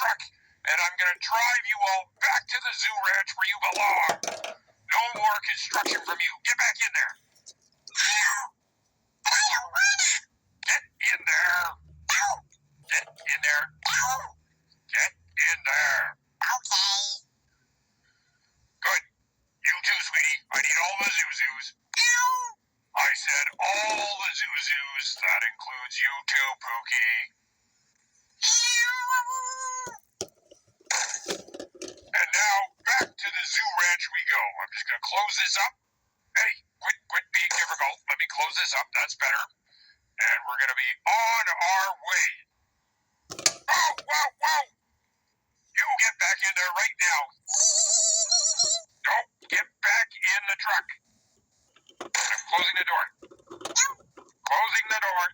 truck, and I'm going to drive you all back to the zoo ranch where you belong. No more construction from you. Get back in there. I don't wanna. Get in there. No. Get in there. No. Get in there. Okay. Good. You too, sweetie. I need all the Zuzus. No. I said all the Zuzus. That includes you too, Pookie. And now, back to the zoo ranch we go. I'm just going to close this up. Hey, quit being difficult. Let me close this up. That's better. And we're going to be on our way. Oh, wow. You get back in there right now. No, get back in the truck. I'm closing the door. Closing the door.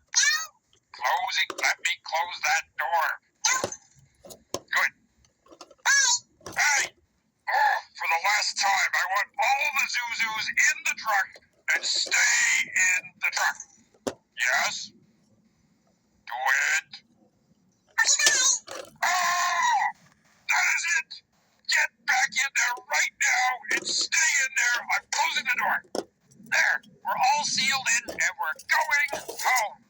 Closing. Let me close that door. Good. Hey! Oh, for the last time, I want all the Zuzus in the truck and stay in the truck. Yes? Do it. Oh! That is it! Get back in there right now and stay in there. I'm closing the door. There. We're all sealed in and we're going home.